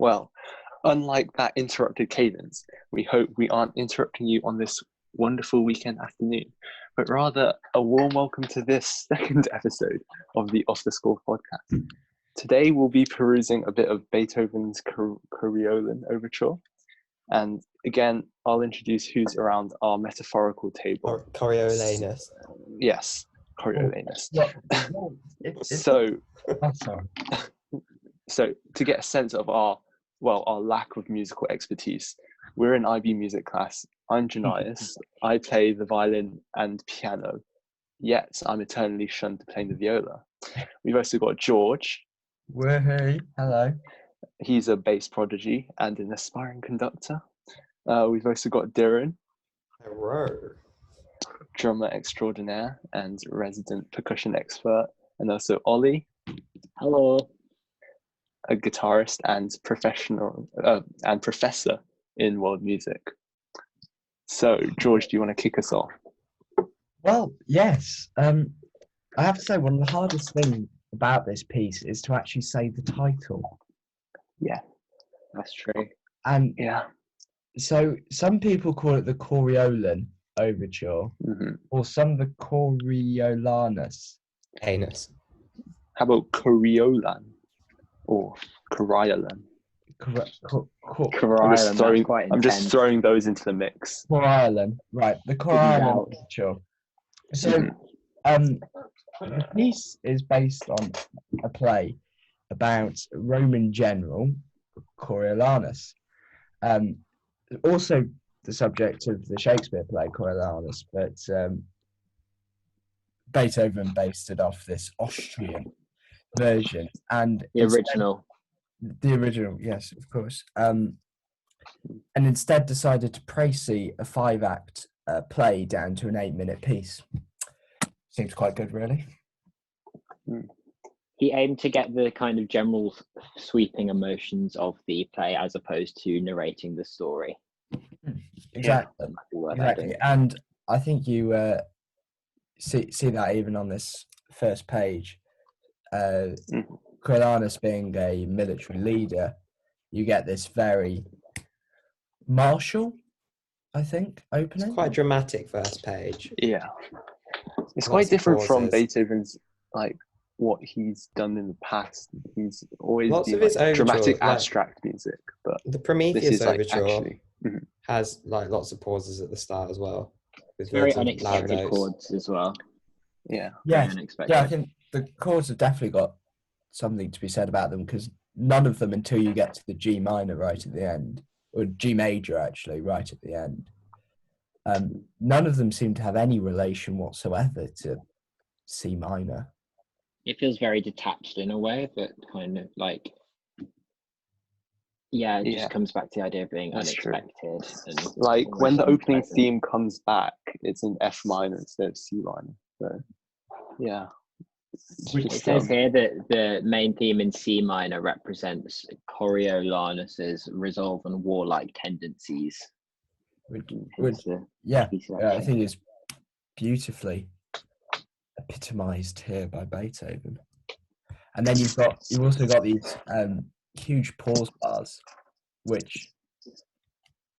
Well, unlike that interrupted cadence, we hope we aren't interrupting you on this wonderful weekend afternoon, but rather a warm welcome to this second episode of the Off the Score podcast. Today we'll be perusing a bit of Beethoven's Coriolan Overture. And again, I'll introduce who's around our metaphorical table. Coriolanus. Yes, Coriolanus. So to get a sense of our lack of musical expertise, we're in IB music class. I'm Janias. I play the violin and piano, yet I'm eternally shunned to playing the viola. We've also got George. Hey, hello. He's a bass prodigy and an aspiring conductor. We've also got Darren. Hello. Drummer extraordinaire and resident percussion expert. And also Ollie. Hello. A guitarist and professor in world music. So, George, do you want to kick us off? Well, yes. I have to say, one of the hardest things about this piece is to actually say the title. Yeah, that's true. And yeah, so some people call it the Coriolan Overture, or some the Coriolanus. Anus. How about Coriolan or Coriolan? I'm just throwing those into the mix. Coriolan, right? The Coriolan Overture. So, the piece is based on a play about a Roman general, Coriolanus. Also the subject of the Shakespeare play Coriolanus, but Beethoven based it off this Austrian version. And the original, yes, of course. And instead decided to précis a 5-act play down to an 8-minute piece. Seems quite good, really. He aimed to get the kind of general sweeping emotions of the play as opposed to narrating the story. Exactly. And I think you see that even on this first page. Coriolanus being a military leader, you get this very martial, I think, opening. It's quite dramatic first page. Yeah. It's quite different from Beethoven's, what he's done in the past. He's always been dramatic, abstract music. But the Prometheus Overture has lots of pauses at the start as well. With very unexpected chords as well. Yeah. Yeah, I think the chords have definitely got something to be said about them, because none of them until you get to the G minor right at the end, or G major actually right at the end. None of them seem to have any relation whatsoever to C minor. It feels very detached in a way, but kind of it just comes back to the idea of being unexpected. And when the opening theme comes back, it's in F minor instead of C minor. So, yeah. It says here that the main theme in C minor represents Coriolanus's resolve and warlike tendencies. I think it's beautifully epitomized here by Beethoven. And then you've also got these huge pause bars, which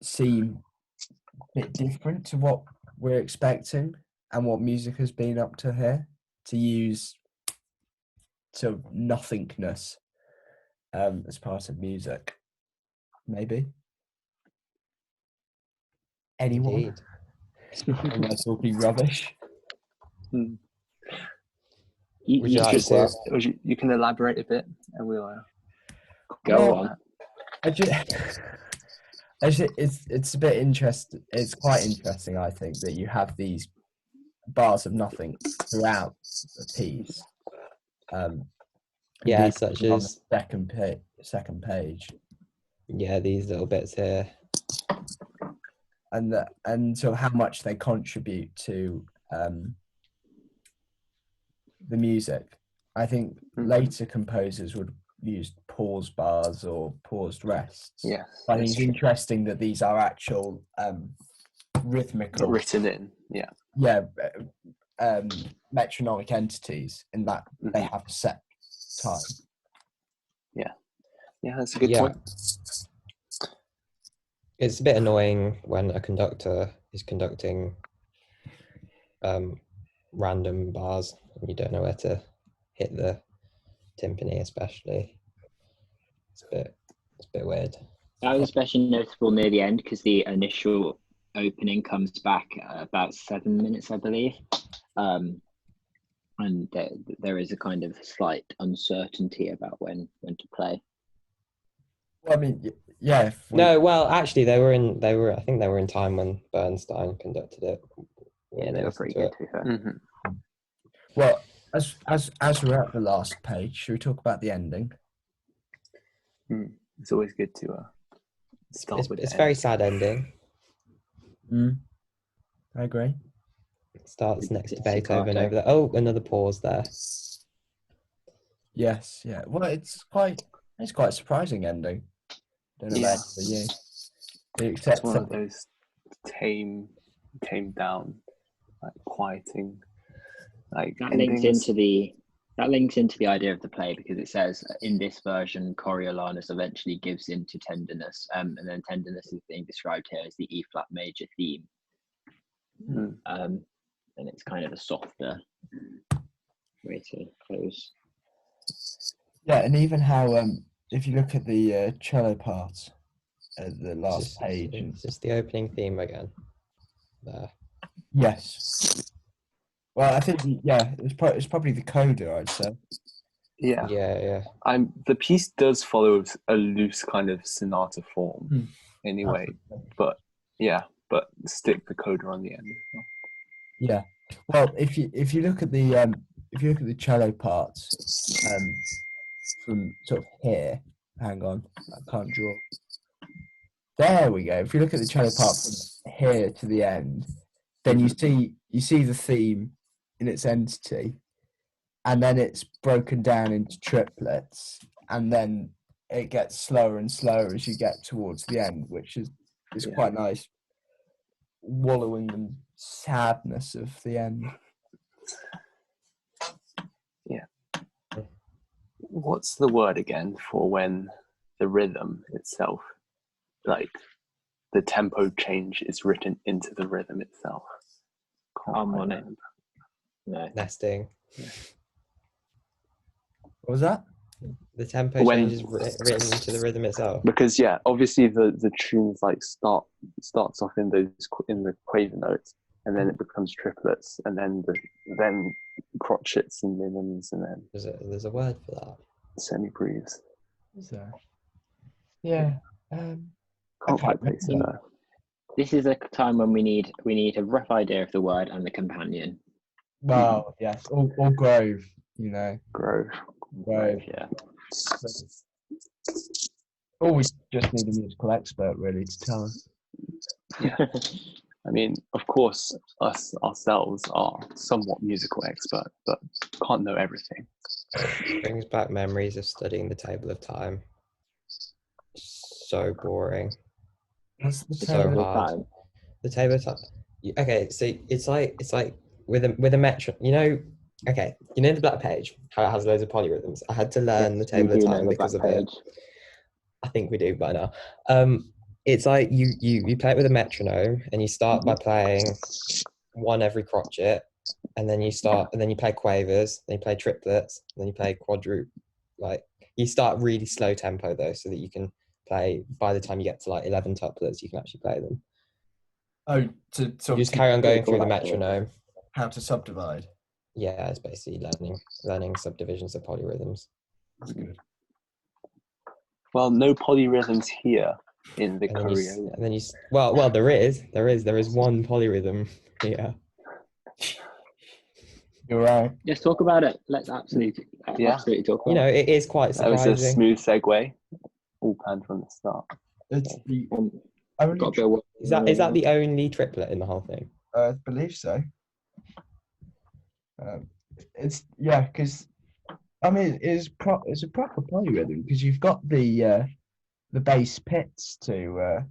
seem a bit different to what we're expecting and what music has been up to here, to use sort of nothingness as part of music. Maybe. Anyone? Am I talking rubbish? You can elaborate a bit, and we'll go on. It's a bit interesting. It's quite interesting, I think, that you have these bars of nothing throughout the piece. Such as second page. Yeah, these little bits here. And so how much they contribute to the music. I think later composers would use pause bars or paused rests. Yeah, I think it's interesting that these are actual rhythmical, written in. metronomic entities in that they have a set time. Yeah, Yeah, that's a good point. It's a bit annoying when a conductor is conducting random bars and you don't know where to hit the timpani, especially. It's a bit weird. That was especially noticeable near the end because the initial opening comes back about 7 minutes, I believe. And there is a kind of slight uncertainty about when to play. Well, I mean, yeah. No, well, actually, they were. I think they were in time when Bernstein conducted it. Yeah, they were pretty good to be fair. Mm-hmm. Well, as we're at the last page, should we talk about the ending? It's always good to start with. It's a very sad ending. I agree. It starts next to Beethoven over there. Oh, another pause there. Yes, yeah. Well, it's quite a surprising ending. Don't know about for you. It's one of those tame down, like quieting, like that links into the idea of the play, because it says in this version Coriolanus eventually gives in to tenderness, and then tenderness is being described here as the E flat major theme. And it's kind of a softer way to close. Yeah, and even how if you look at the cello part at the last page, it's just the opening theme again. There. Yes. Well, I think it's probably the coda, I'd say. Yeah. The piece does follow a loose kind of sonata form, anyway. But stick the coda on the end. Yeah. Well, if you look at the cello parts, from sort of here, hang on, I can't draw. There we go. If you look at the cello part from here to the end, then you see the theme in its entity, and then it's broken down into triplets, and then it gets slower and slower as you get towards the end, which is quite nice, wallowing in sadness of the end. Yeah. What's the word again for when the rhythm itself, like the tempo change, is written into the rhythm itself? Harmonic. No. Nesting. Yeah. What was that? The tempo change is written into the rhythm itself. Because obviously the tunes like starts off in the quaver notes, and then it becomes triplets, and then crotchets and minims, and then there's a word for that. Semi-breathes. Is there? Yeah. Can't quite place it though. This is a time when we need a rough idea of the word and the companion. Well, yes, or grove, Grove, yeah. Or we just need a musical expert really to tell us. Yeah. I mean, of course, us ourselves are somewhat musical experts, but can't know everything. It brings back memories of studying the table of time. So boring. What's the so hard. The table of time. Okay, so it's like with a metronome. The black page, how it has loads of polyrhythms. I had to learn the table of time because of it. I think we do by now. It's like you play it with a metronome, and you start by playing one every crotchet, and then you play quavers, then you play triplets, then you play quadruple. Like you start really slow tempo though, so that you can play. By the time you get to like 11 tuplets, you can actually play them. Oh, you just carry on going through the metronome. How to subdivide? Yeah, it's basically learning subdivisions of polyrhythms. That's good. Well, no polyrhythms here in the Coriolan. And then well, there is one polyrhythm here. You're right. Let's talk about it. Let's absolutely talk about it. It is quite surprising. That was a smooth segue. All planned from the start. It's the Is that the only triplet in the whole thing? I believe so. Because I mean, it's a proper polyrhythm because you've got the bass pits to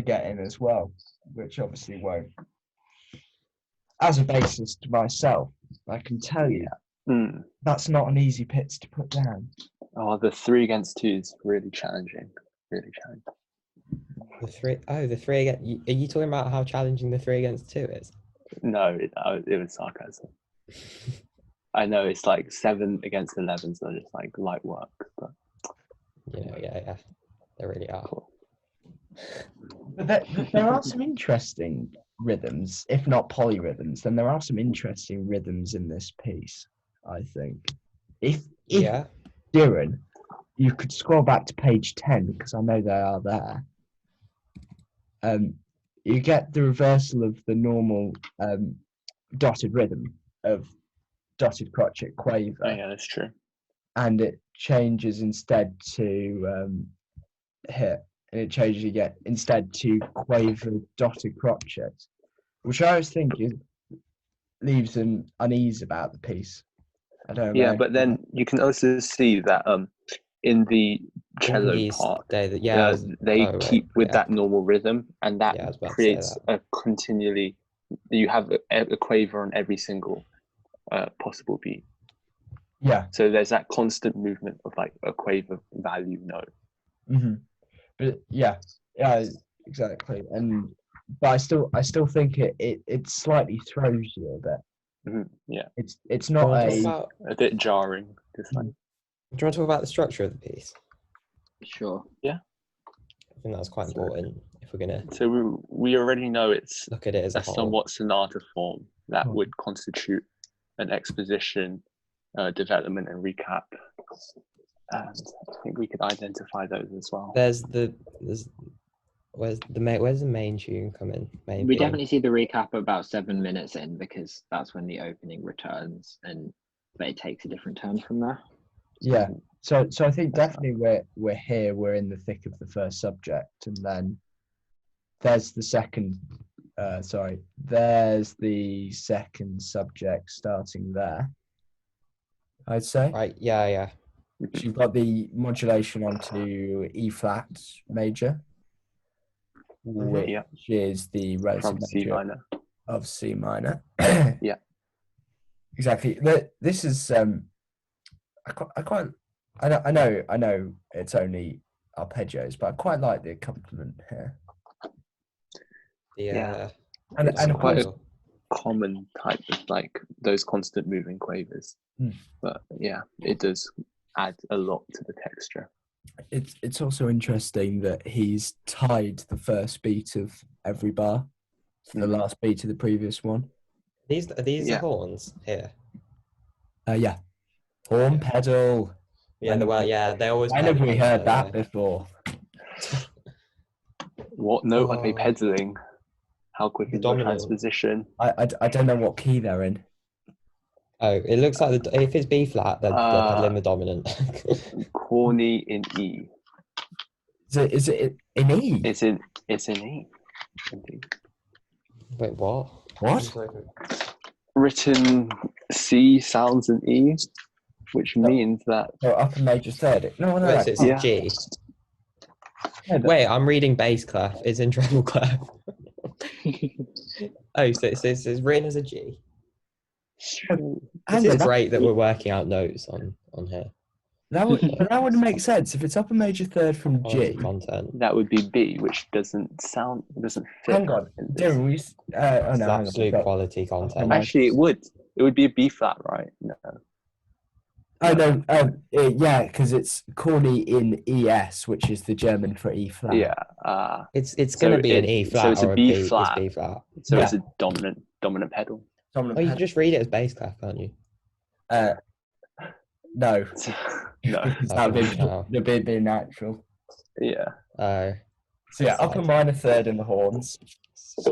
get in as well, which obviously won't. As a bassist myself, I can tell you that's not an easy pitch to put down. Oh, the 3 against 2 is really challenging. Really challenging. The three against. Are you talking about how challenging the 3 against 2 is? No, it was sarcasm. I know it's like 7 against 11, so just like light work. But Yeah, they really are. cool. But there are some interesting rhythms, if not polyrhythms. Then there are some interesting rhythms in this piece, I think. If Darren, you could scroll back to page 10 because I know they are there. You get the reversal of the normal dotted rhythm of dotted crotchet quaver. Oh, yeah, that's true. And it changes instead to hit. And it changes instead to quaver dotted crotchet, which I always think leaves an unease about the piece. I don't know. Yeah, but then you can also see that in the cello part, they keep with that normal rhythm, and that creates a continually. You have a quaver on every single possible beat. Yeah. So there's that constant movement of like a quaver value note. Mm-hmm. But yeah, exactly. But I still think it slightly throws you a bit. Mm-hmm. Yeah. It's not a bit jarring. Just like. Do you want to talk about the structure of the piece? Sure. Yeah. I think that's quite important if we're gonna. So we already know it's look at it as a whole. Somewhat sonata form that would constitute an exposition, development, and recap. And I think we could identify those as well. Where's the main tune come in? We definitely see the recap about 7 minutes in because that's when the opening returns, but it takes a different turn from there. Yeah. So I think definitely we're here. We're in the thick of the first subject, and then there's the second. There's the second subject starting there. I'd say. Right. Yeah. So you've got the modulation onto E flat major, which is the relative major of C minor. Yeah. Exactly. This is I know it's only arpeggios, but I quite like the accompaniment here. Yeah. And of course, common type of like those constant moving quavers. But yeah, it does add a lot to the texture. It's also interesting that he's tied the first beat of every bar to the last beat of the previous one. Are these the horns here? Yeah. Horn pedal. Yeah, they always. When have we heard that before? What note are they pedaling? How quick is the transposition? I don't know what key they're in. Oh, it looks like if it's B flat, they're pedaling the dominant. Corny in E. Is it in E? It's in E. Indeed. Wait, what? What? Written C sounds in E, which means that. So upper major third. No, so it's G. Wait, I'm reading bass clef. It's in treble clef. Oh, so it's written as a G. This is great that we're working out notes on here. That would make sense if it's upper major third from G. Content. That would be B, which doesn't fit. Hang on, Darren, absolute quality content. Actually, it would. It would be a B flat, right? No. Oh no, yeah, because it's corny in ES, which is the German for E flat. Yeah. It's going to be an E flat. So it's a B flat. It's B flat. So it's a dominant pedal. You can just read it as bass clef, can't you? No. No. That'd be natural. Yeah. So yeah, upper minor third in the horns.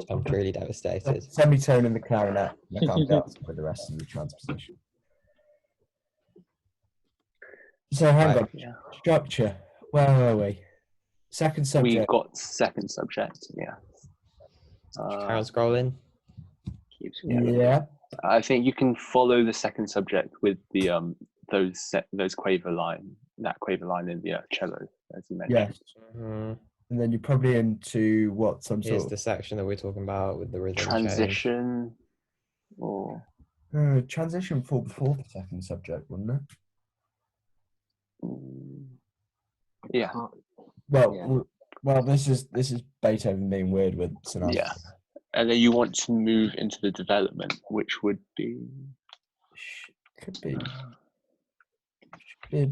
I'm truly devastated. Semitone in the clarinet. I can't get with the rest of the transposition. So hang on. Yeah. Structure. Where are we? Second subject. We've got second subject. Yeah. Carry on scrolling. Yeah. I think you can follow the second subject with the those quaver line in the cello, as you mentioned. Yeah. Mm-hmm. And then you're probably into what Here's the section that we're talking about with the rhythm transition change. Or transition fall before the second subject, wouldn't it? Yeah. Well, this is Beethoven being weird with sonatas. Yeah. And then you want to move into the development, which would be could be a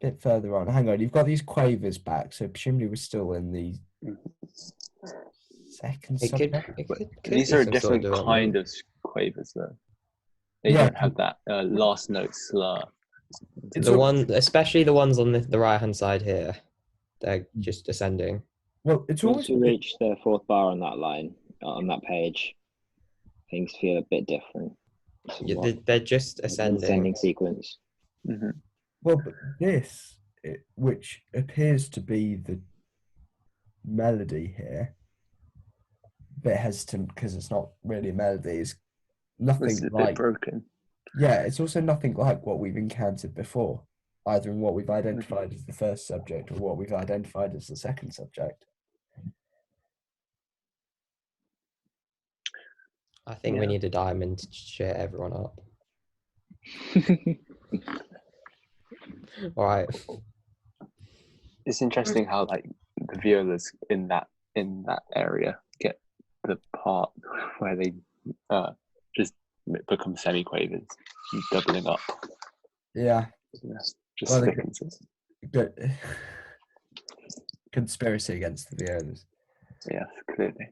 bit further on. Hang on, you've got these quavers back, so presumably we're still in the second subject. These are a different kind of quavers, though. They don't have that last note slur. Especially the ones on the right hand side here, they're just ascending. Well, it's once you reach the fourth bar on that line, on that page, things feel a bit different. Yeah, they're just ascending sequence. Mm-hmm. Well, but this, which appears to be the melody here, a bit hesitant because it's not really a melody. It's nothing It's a like bit broken. Yeah, it's also nothing like what we've encountered before, either in what we've identified as the first subject or what we've identified as the second subject. I think we need a diamond to cheer everyone up. All right. It's interesting how like the violas in that area get the part where they just become semiquavers, doubling up. Yeah. Just thickens. Good conspiracy against the violas. Yeah, clearly.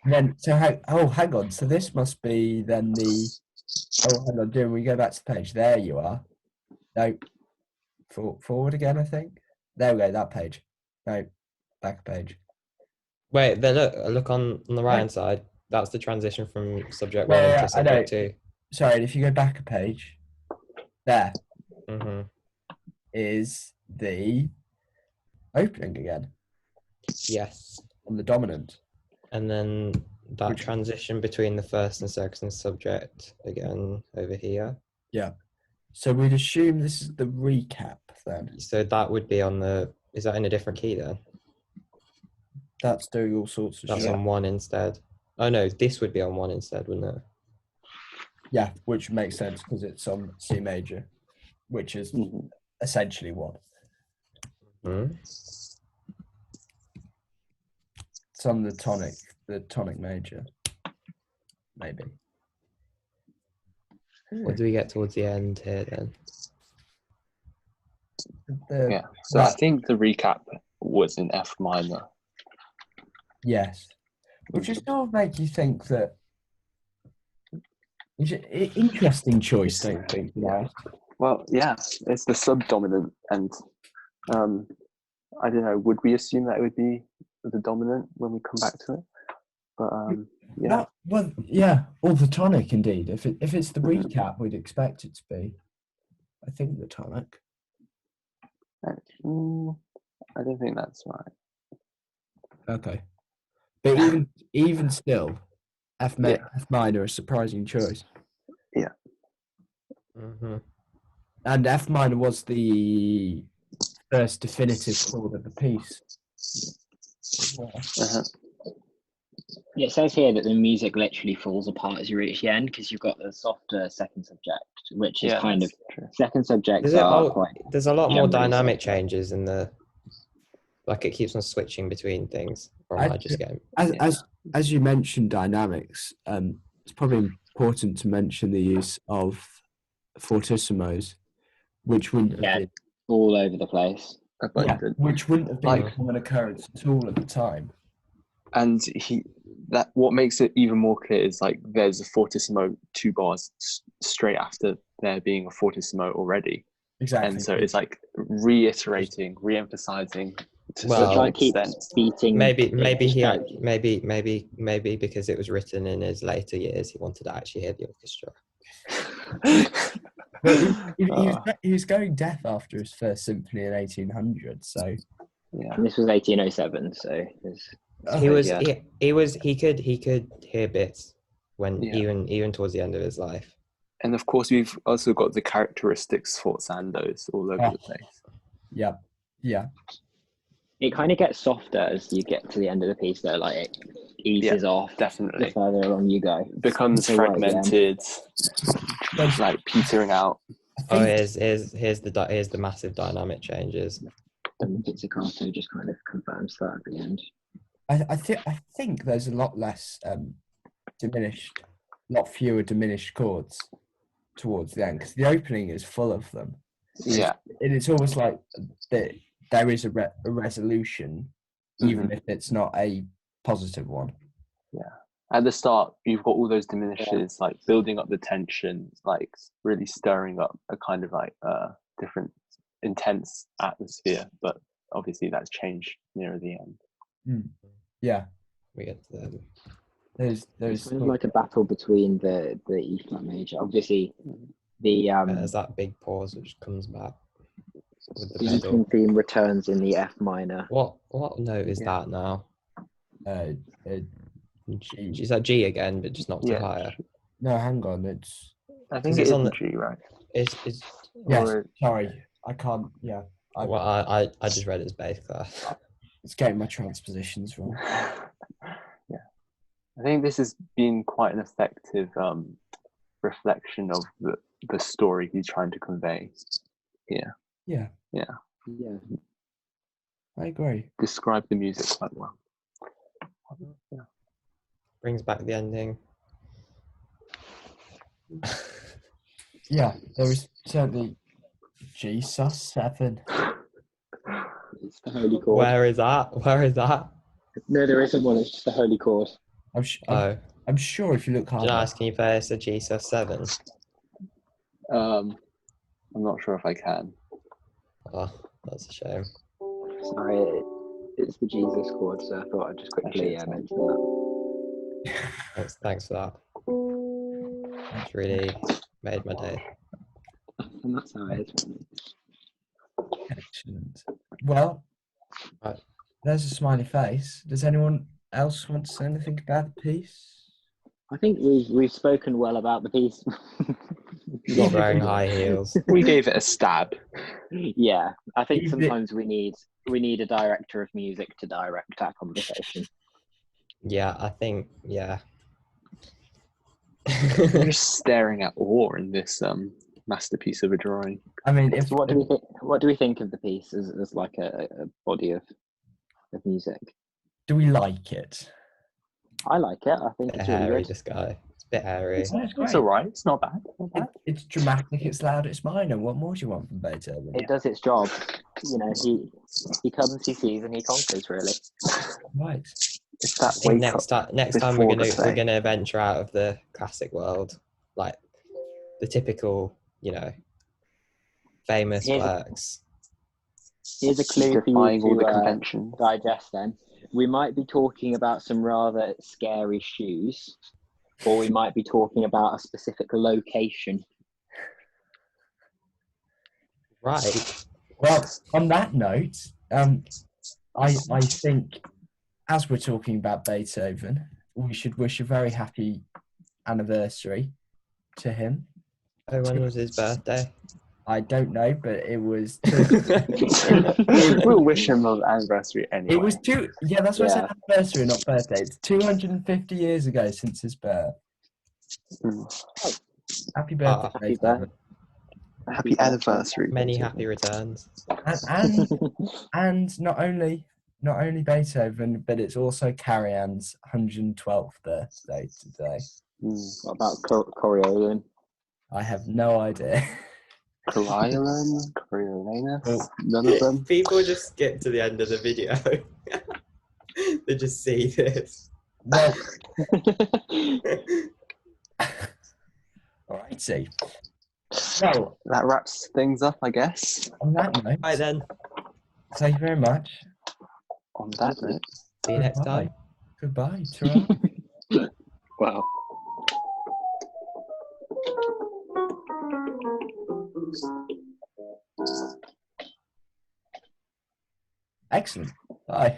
And then hang on. So this must be then the. Oh, hang on. Do we go back to the page? There you are. No, forward again. I think. There we go. That page. No, back page. Wait, look on the right hand side. That's the transition from subject 1 into subject 2. Sorry, if you go back a page, there is the opening again. Yes. On the dominant. And then that transition between the first and second subject again over here. Yeah. So we'd assume this is the recap then. So that would be on the. Is that in a different key then? That's doing all sorts of shit. That's on 1 instead. Oh no, this would be on 1 instead, wouldn't it? Yeah, which makes sense because it's on C major, which is essentially 1. Mm-hmm. It's on the tonic major, maybe. What do we get towards the end here then? So I think the recap was in F minor. Yes, which is sort of make you think that. Interesting choice, don't you think? Yeah. Well, yeah, it's the subdominant, and I don't know. Would we assume that it would be the dominant when we come back to it? But or the tonic indeed. If it's the recap, we'd expect it to be. I think the tonic. I don't think that's right. Okay, but even still, F minor is a surprising choice. Yeah. Mm-hmm. And F minor was the first definitive chord of the piece. Yeah, it says here that the music literally falls apart as you reach the end because you've got the softer second subject, which is kind of true. Second subjects are quite. There's a lot more dynamic changes in the. Like it keeps on switching between things. Or am I just getting? As you mentioned, dynamics. It's probably important to mention the use of fortissimos, which wouldn't have been all over the place. Which wouldn't have been a common occurrence at all at the time. And what makes it even more clear is like there's a fortissimo 2 bars straight after there being a fortissimo already. Exactly. And so it's like reiterating, re-emphasizing to well, such an extent. Beating. Maybe because it was written in his later years, he wanted to actually hear the orchestra. He was going deaf after his first symphony in 1800, so yeah. And this was 1807, so he could hear bits when even towards the end of his life. And of course, we've also got the characteristics sforzandos all over the place. Yeah. It kind of gets softer as you get to the end of the piece, though. Like it eases off. Definitely. The further along you go, it becomes fragmented, like petering out. Oh, think here's the massive dynamic changes. And pizzicato just kind of confirms that at the end. I think there's a lot less lot fewer diminished chords towards the end because the opening is full of them. Yeah. And it's almost like there is a resolution, even if it's not a positive one. Yeah. At the start, you've got all those diminishes, like building up the tension, like really stirring up a kind of like different intense atmosphere. But obviously, that's changed near the end. Yeah, We get to them. There's kind of like a battle between the E flat major. Obviously, the There's that big pause which comes back with the the pedal. evening theme returns in the F minor. What note is that now? Is that G again, but just knocked it higher? No, hang on. I think it's it's on the the G, right? It's Yes. Or- Sorry, I can't. Yeah, well, I just read it as bass class. it's getting my transpositions wrong. Yeah, I think this has been quite an effective reflection of the story he's trying to convey here. Yeah, I agree. Describe the music quite well. Yeah. Brings back the ending. Yeah, there is certainly G sus7. It's the holy chord. Where is that? No, there isn't one. It's just the holy chord. I'm sure if you look hard. Nice, can you play us a G sus7? I'm not sure if I can. Oh, that's a shame. Sorry, it's the Jesus chord, so I thought I'd just quickly mention that. Thanks for that. That's really made my day. And that's how it is. Excellent. Well, Right. There's a smiley face. Does anyone else want to say anything about the piece? I think we've spoken well about the piece. Not wearing high heels. We gave it a stab. Yeah, I think sometimes we need a director of music to direct our conversation. Yeah, I think, yeah. I'm just staring at awe in this masterpiece of a drawing. I mean, What do we think of the piece as like a body of music? Do we like it? I like it. I think it's really hairy, good. this guy. It's a bit hairy. It's all right. It's not bad. It's dramatic. It's loud. It's minor. What more do you want from Beethoven? It does its job. You know, he comes, he sees, and he conquers. Really. Right. It's that I think next time we're before gonna venture out of the classic world, like the typical, famous works. Here's a clue for defying all the you conventions. to digest. Then we might be talking about some rather scary shoes, or we might be talking about a specific location. Right. Well, on that note, I think as we're talking about Beethoven, we should wish a very happy anniversary to him. Oh, when was his birthday? I don't know, but it was. We'll wish him an anniversary anyway. It was that's why I said anniversary, not birthday. It's 250 years ago since his birth. Happy birthday, Beethoven. Happy anniversary. Many happy returns. And not only Beethoven, but it's also Karajan's 112th birthday today. What about Coriolan? I have no idea. Coriolanus, none of them. People just skip to the end of the video. They just see this. Well, alrighty. Well, that wraps things up, I guess. On that note, Bye then. Thank you very much. On that note, see you next time. Goodbye. Ta-ra. Wow. Excellent. Bye.